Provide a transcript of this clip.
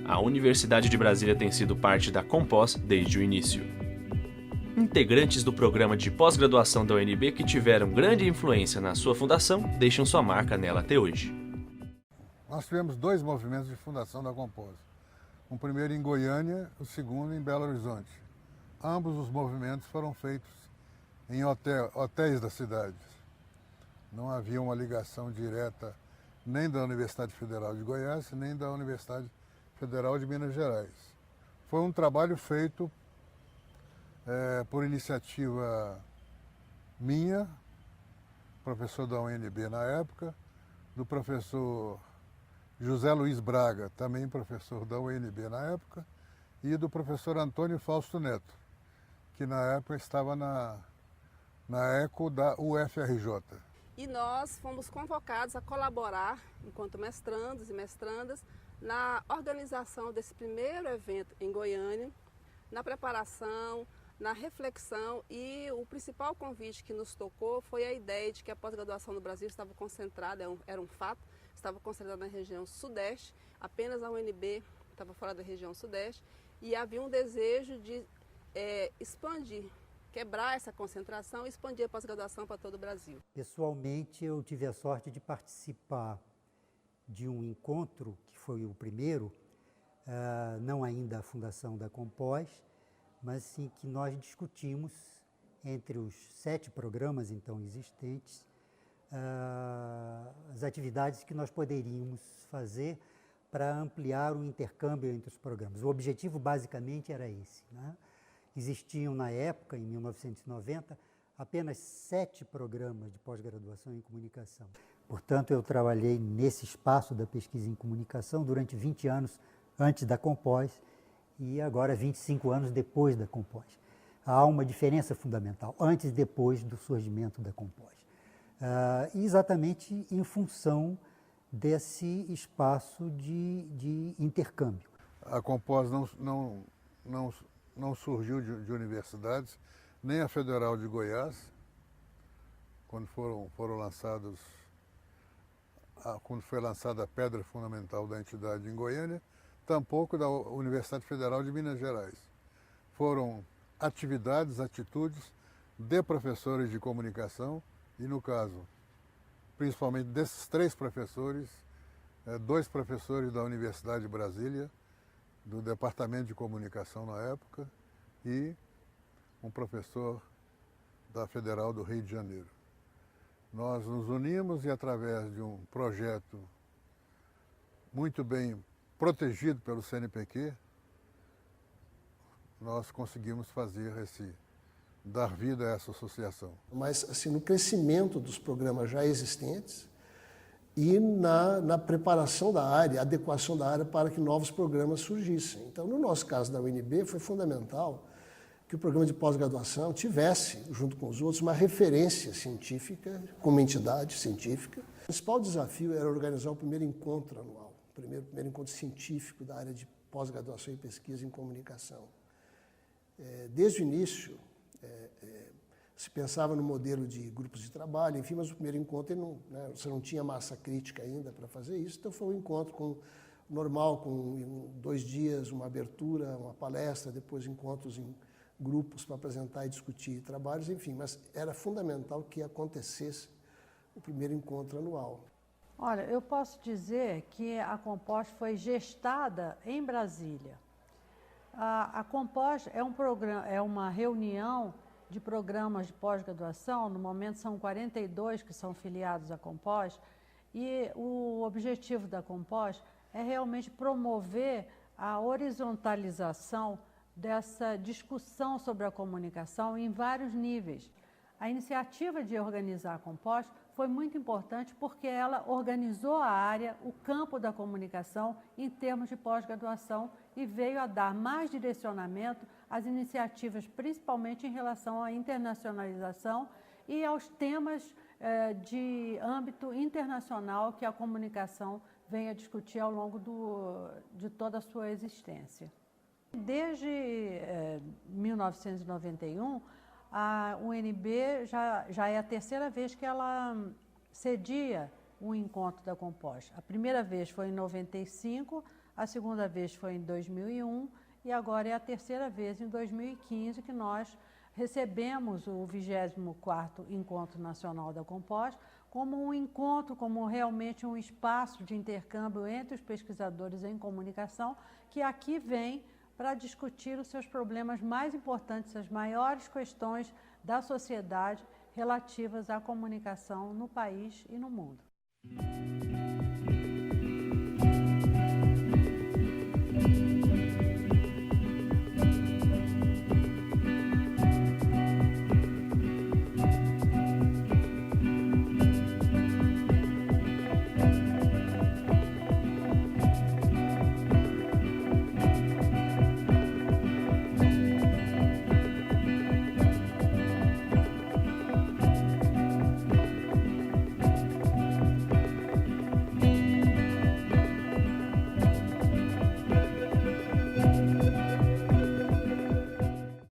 A Universidade de Brasília tem sido parte da Compós desde o início. Integrantes do programa de pós-graduação da UNB que tiveram grande influência na sua fundação deixam sua marca nela até hoje. Nós tivemos 2 movimentos de fundação da Compós. O primeiro em Goiânia, o segundo em Belo Horizonte. Ambos os movimentos foram feitos em hotéis da cidade. Não havia uma ligação direta nem da Universidade Federal de Goiás, nem da Universidade Federal de Minas Gerais. Foi um trabalho feito por iniciativa minha, professor da UNB na época, do professor José Luiz Braga, também professor da UNB na época, e do professor Antônio Fausto Neto, que na época estava na ECO da UFRJ. E nós fomos convocados a colaborar, enquanto mestrandos e mestrandas, na organização desse primeiro evento em Goiânia, na preparação, na reflexão, e o principal convite que nos tocou foi a ideia de que a pós-graduação no Brasil estava concentrada, era um fato, estava concentrada na região sudeste, apenas a UNB estava fora da região sudeste, e havia um desejo de expandir, quebrar essa concentração e expandir a pós-graduação para todo o Brasil. Pessoalmente, eu tive a sorte de participar de um encontro, que foi o primeiro, não ainda a fundação da Compós, mas sim que nós discutimos, entre os 7 programas então existentes, as atividades que nós poderíamos fazer para ampliar o intercâmbio entre os programas. O objetivo basicamente era esse, né? Existiam na época, em 1990, apenas 7 programas de pós-graduação em comunicação. Portanto, eu trabalhei nesse espaço da pesquisa em comunicação durante 20 anos antes da Compós e agora 25 anos depois da Compós. Há uma diferença fundamental, antes e depois do surgimento da Compós. Exatamente em função desse espaço de intercâmbio. A Compós não surgiu de universidades, nem a Federal de Goiás, quando foi lançada a pedra fundamental da entidade em Goiânia, tampouco da Universidade Federal de Minas Gerais. Foram atividades, atitudes de professores de comunicação e, no caso, principalmente desses 3 professores, 2 professores da Universidade de Brasília, do Departamento de Comunicação na época, e um professor da Federal do Rio de Janeiro. Nós nos unimos e, através de um projeto muito bem protegido pelo CNPq, nós conseguimos dar vida a essa associação. Mas, assim, no crescimento dos programas já existentes e na preparação da área, adequação da área para que novos programas surgissem. Então, no nosso caso da UNB, foi fundamental que o programa de pós-graduação tivesse, junto com os outros, uma referência científica, como entidade científica. O principal desafio era organizar o primeiro encontro anual, o primeiro encontro científico da área de pós-graduação e pesquisa em comunicação. Desde o início, se pensava no modelo de grupos de trabalho, enfim, mas o primeiro encontro você não tinha massa crítica ainda para fazer isso, então foi um encontro normal, com 2 dias, uma abertura, uma palestra, depois encontros em grupos para apresentar e discutir trabalhos, enfim, mas era fundamental que acontecesse o primeiro encontro anual. Olha, eu posso dizer que a Compós foi gestada em Brasília. A Compós é uma reunião de programas de pós-graduação, no momento são 42 que são filiados à Compós, e o objetivo da Compós é realmente promover a horizontalização dessa discussão sobre a comunicação em vários níveis. A iniciativa de organizar a Compós foi muito importante porque ela organizou a área, o campo da comunicação em termos de pós-graduação e veio a dar mais direcionamento às iniciativas, principalmente em relação à internacionalização e aos temas de âmbito internacional que a comunicação vem a discutir ao longo de toda a sua existência. Desde 1991, a UNB já é a terceira vez que ela cedia um encontro da Compós. A primeira vez foi em 95, a segunda vez foi em 2001 e agora é a terceira vez, em 2015, que nós recebemos o 24º Encontro Nacional da Compós como um encontro, como realmente um espaço de intercâmbio entre os pesquisadores em comunicação, que aqui vem para discutir os seus problemas mais importantes, as maiores questões da sociedade relativas à comunicação no país e no mundo.